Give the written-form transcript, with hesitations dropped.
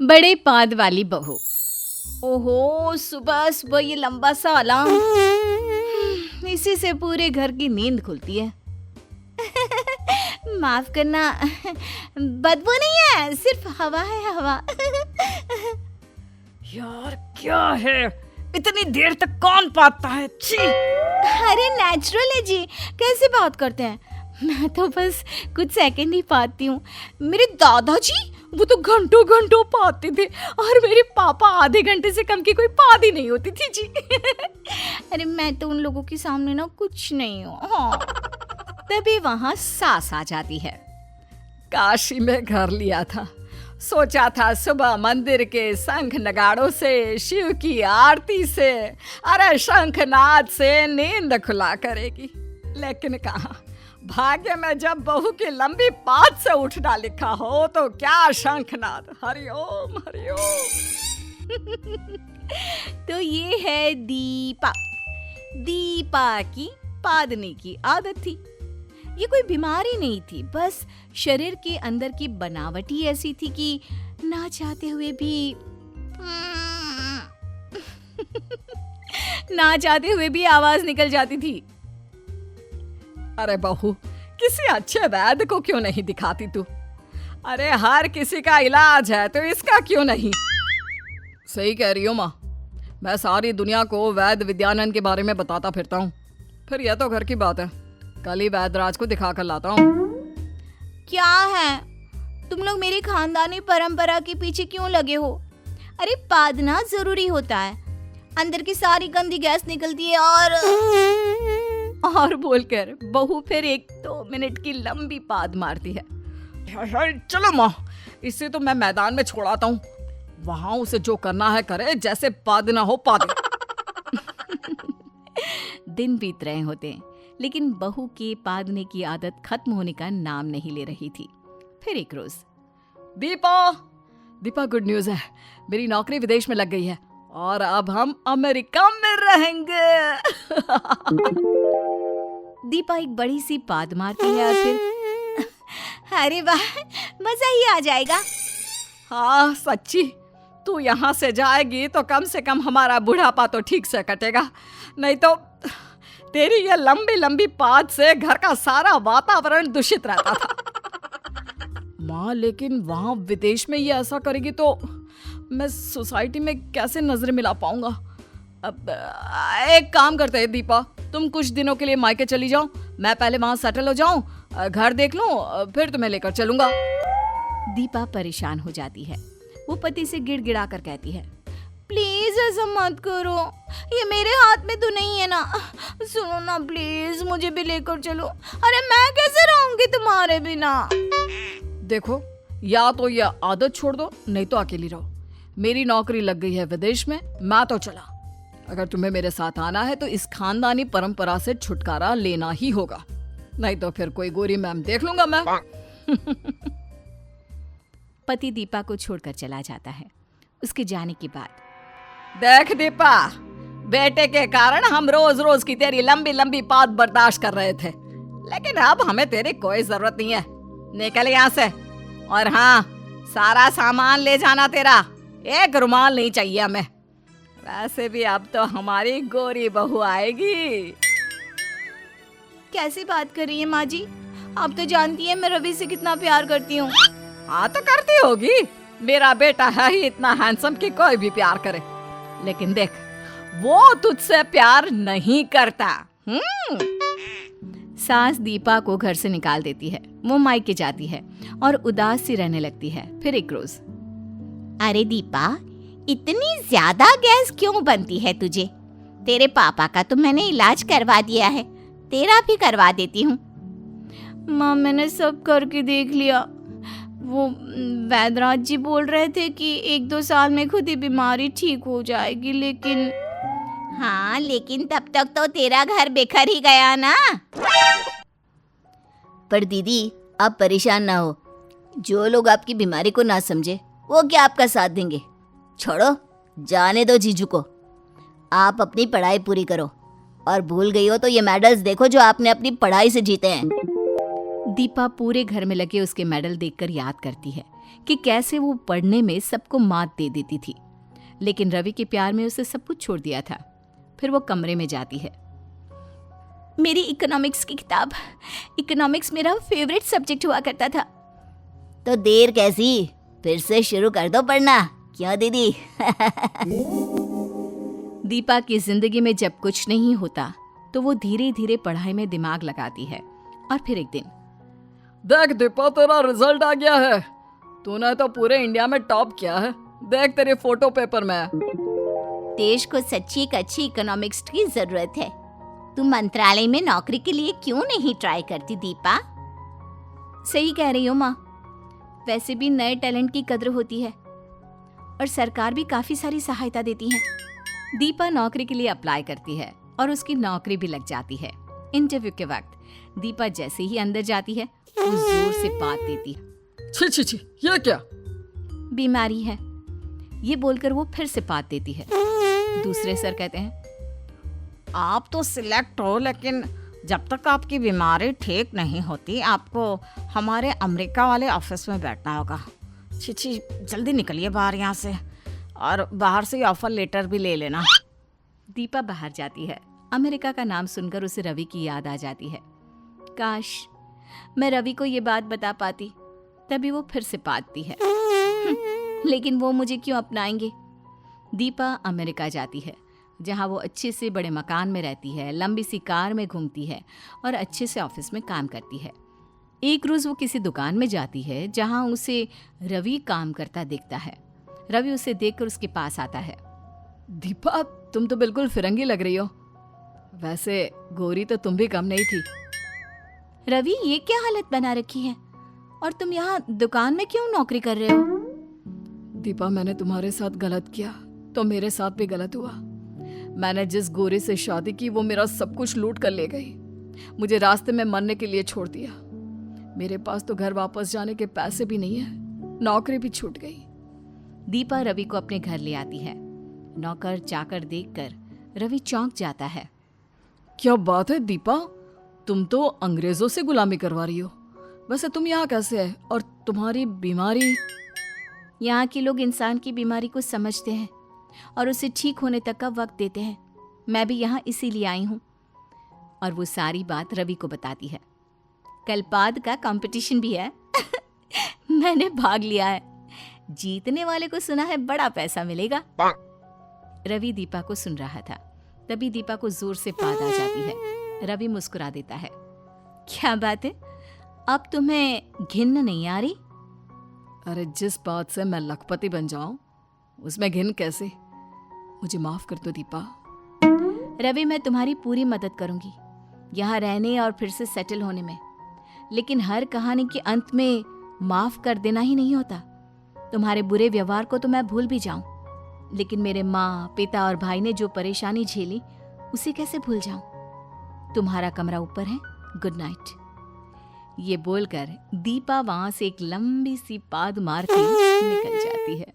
बड़े पाद वाली बहू। ओहो, सुबह सुबह ये लंबा सा अलार्म, इसी से पूरे घर की नींद खुलती है। माफ करना, बदबू नहीं है, सिर्फ हवा है, हवा। यार क्या है, इतनी देर तक कौन पाता है? छी! अरे नेचुरल है जी, कैसे बात करते हैं? मैं तो बस कुछ सेकंड ही पाती हूँ। मेरे दादाजी वो तो घंटों घंटों पाते थे, और मेरे पापा आधे घंटे से कम की कोई पाद ही नहीं होती थी जी। अरे मैं तो उन लोगों के सामने ना कुछ नहीं हूँ। हाँ। तभी वहाँ सास आ जाती है। काशी में घर लिया था, सोचा था सुबह मंदिर के शंख नगाड़ों से, शिव की आरती से, अरे शंखनाद से नींद खुला करेगी। लेकिन कहाँ, भाग्य में जब बहू की लंबी पाद से उठना लिखा हो तो क्या शंखनाद। हरिओम हरिओम। तो ये है दीपा। दीपा की पादने की आदत थी। ये कोई बीमारी नहीं थी, बस शरीर के अंदर की बनावट ही ऐसी थी कि ना चाहते हुए भी ना चाहते हुए भी आवाज निकल जाती थी। अरे बहू, किसी अच्छे वैद्य को क्यों नहीं दिखाती तू? अरे हर किसी का इलाज है, तो इसका क्यों नहीं? सही कह रही हो माँ, मैं सारी दुनिया को वैद्य विद्यानंद के बारे में बताता फिरता हूँ। फिर यह तो घर की बात है, कल ही वैद्यराज को दिखा कर लाता हूँ। क्या है, तुम लोग मेरी खानदानी परंपरा के पीछे क्यों लगे हो? अरे पादना जरूरी होता है, अंदर की सारी गंदी गैस निकलती है। और बोलकर बहू फिर 1-2 मिनट की लंबी पाद मारती है। चलो माँ, इसे तो मैं मैदान में छोड़ आता हूँ, वहां उसे जो करना है करे, जैसे पाद ना हो पाद। दिन बीत रहे होते, लेकिन बहू के पादने की आदत खत्म होने का नाम नहीं ले रही थी। फिर एक रोज, दीपा गुड न्यूज है, मेरी नौकरी विदेश में लग गई है और अब हम अमेरिका में रहेंगे। दीपा एक बड़ी सी पाद मारती है और फिर अरे वाह, मजा ही आ जाएगा। हाँ सच्ची, तू यहाँ से जाएगी तो कम से कम हमारा बुढ़ापा तो ठीक से कटेगा, नहीं तो तेरी ये लंबी लंबी पाद से घर का सारा वातावरण दूषित रहता था। माँ, लेकिन वहाँ विदेश में ये ऐसा करेगी तो मैं सोसाइटी में कैसे नजरें मिला पाऊंगा? अब एक काम करते हैं दीपा, तुम कुछ दिनों के लिए मायके चली जाओ, मैं पहले वहाँ सेटल हो जाऊं, घर देख लूं, फिर तुम्हें लेकर चलूंगा। दीपा परेशान हो जाती है। वो पति से गिड़गिड़ा कर कहती है, प्लीज ऐसा मत करो, ये मेरे हाथ में तो नहीं है ना, सुनो ना प्लीज, मुझे भी लेकर चलो। अरे मैं कैसे रहूंगी तुम्हारे बिना? देखो, या तो ये आदत छोड़ दो, नहीं तो अकेली रहो। मेरी नौकरी लग गई है विदेश में, मैं तो चला। अगर तुम्हें मेरे साथ आना है तो इस खानदानी परंपरा से छुटकारा लेना ही होगा, नहीं तो फिर कोई गोरी मैम देख लूंगा मैं। पति दीपा को छोड़कर चला जाता है। उसके जाने के बाद, देख दीपा, बेटे के कारण हम रोज रोज की तेरी लंबी लंबी पाद बर्दाश्त कर रहे थे, लेकिन अब हमें तेरी कोई जरूरत नहीं है, निकल यहाँ से। और हाँ, सारा सामान ले जाना तेरा, एक रुमाल नहीं चाहिए हमें। वैसे भी अब तो हमारी गोरी बहू आएगी। कैसी बात कर रही है माँ जी? आप तो जानती है मैं रवि से कितना प्यार करती हूँ। हाँ तो करती होगी, मेरा बेटा है ही इतना हैंडसम कि कोई भी प्यार करे, लेकिन देख वो तुझसे प्यार नहीं करता। सास दीपा को घर से निकाल देती है। वो मायके जाती है और उदास सी रहने लगती है। फिर एक रोज, अरे दीपा, इतनी ज्यादा गैस क्यों बनती है तुझे? तेरे पापा का तो मैंने इलाज करवा दिया है, तेरा भी करवा देती हूँ। माँ, मैंने सब करके देख लिया। वो वैद्यराज जी बोल रहे थे कि 1-2 साल में खुद ही बीमारी ठीक हो जाएगी, लेकिन हाँ, लेकिन तब तक तो तेरा घर बिखर ही गया ना। पर दीदी, आप परेशान ना हो, जो लोग आपकी बीमारी को ना समझे वो क्या आपका साथ देंगे? छोड़ो, जाने दो जीजू को। आप अपनी पढ़ाई पूरी करो, और भूल गई हो तो ये मेडल्स देखो जो आपने अपनी पढ़ाई से जीते हैं। दीपा पूरे घर में लगे उसके मेडल देखकर याद करती है कि कैसे वो पढ़ने में सबको मात दे देती थी, लेकिन रवि के प्यार में उसे सब कुछ छोड़ दिया था। फिर वो कमरे में जाती है। मेरी इकोनॉमिक्स की किताब, इकोनॉमिक्स मेरा फेवरेट सब्जेक्ट हुआ करता था। तो देर कैसी, फिर से शुरू कर दो पढ़ना, क्यों दीदी? दीपा की जिंदगी में जब कुछ नहीं होता तो वो धीरे धीरे पढ़ाई में दिमाग लगाती है। और फिर एक दिन, देख दीपा, तेरा रिजल्ट आ गया है। तूने तो पूरे इंडिया में टॉप किया है। देख तेरे फोटो पेपर में। देश को सच्ची एक अच्छी इकोनॉमिक्स की जरूरत है। तुम मंत्रालय में नौकरी के लिए क्यों नहीं ट्राई करती दीपा? सही कह रही हो माँ। वैसे भी नए टैलेंट की कद्र होती है और सरकार भी काफी सारी सहायता देती है। दीपा नौकरी के लिए अप्लाई करती है और उसकी नौकरी भी लग जाती है। इंटरव्यू के वक्त दीपा जैसे ही अंदर जाती है वो जोर से बात देती है। छी छी छी, ये क्या? बीमारी है, ये बोलकर वो फिर से बात देती है। दूसरे सर कहते हैं, आप तो सिलेक्ट हो, लेकिन जब तक आपकी बीमारी ठीक नहीं होती आपको हमारे अमेरिका वाले ऑफिस में बैठना होगा। छी छी, जल्दी निकलिए बाहर यहाँ से, और बाहर से ऑफर लेटर भी ले लेना। दीपा बाहर जाती है। अमेरिका का नाम सुनकर उसे रवि की याद आ जाती है। काश मैं रवि को ये बात बता पाती, तभी वो फिर से पाती है। लेकिन वो मुझे क्यों अपनाएंगे? दीपा अमेरिका जाती है, जहाँ वो अच्छे से बड़े मकान में रहती है, लंबी सी कार में घूमती है और अच्छे से ऑफिस में काम करती है। एक रोज वो किसी दुकान में जाती है जहाँ उसे रवि काम करता दिखता है। रवि उसे देखकर उसके पास आता है। दीपा, तुम तो बिल्कुल फिरंगी लग रही हो। वैसे गोरी तो तुम भी कम नहीं थी। रवि, ये क्या हालत बना रखी है? और तुम यहाँ दुकान में क्यों नौकरी कर रहे हो? दीपा, मैंने तुम्हारे साथ गलत किया तो मेरे साथ भी गलत हुआ। मैंने जिस गोरी से शादी की वो मेरा सब कुछ लूट कर ले गई। मुझे रास्ते में मरने के लिए छोड़ दिया। मेरे पास तो घर वापस जाने के पैसे भी नहीं है, नौकरी भी छूट गई। दीपा रवि को अपने घर ले आती है। नौकर चाकर देखकर रवि चौंक जाता है। क्या बात है दीपा, तुम तो अंग्रेजों से गुलामी करवा रही हो। वैसे तुम यहाँ कैसे है, और तुम्हारी बीमारी? यहाँ के लोग इंसान की बीमारी को समझते हैं और उसे ठीक होने तक का वक्त देते हैं। मैं भी यहाँ इसीलिए आई हूँ। और वो सारी बात रवि को बताती है। कल पाद का कंपटीशन भी है। मैंने भाग लिया है। जीतने वाले को सुना है बड़ा पैसा मिलेगा। रवि दीपा को सुन रहा था। तभी दीपा को जोर से पाद आ जाती है। रवि मुस्कुरा देता है। क्या बात है, अब तुम्हें घिन नहीं आ रही? अरे जिस बात से मैं लखपति बन जाऊं उसमें घिन कैसे? मुझे माफ कर दो दीपा। रवि, मैं तुम्हारी पूरी मदद करूंगी यहाँ रहने और फिर से सेटल होने में। लेकिन हर कहानी के अंत में माफ कर देना ही नहीं होता। तुम्हारे बुरे व्यवहार को तो मैं भूल भी जाऊं, लेकिन मेरे माँ, पिता और भाई ने जो परेशानी झेली उसे कैसे भूल जाऊं? तुम्हारा कमरा ऊपर है, गुड नाइट। ये बोलकर दीपा वहां से एक लंबी सी पाद मारती निकल जाती है।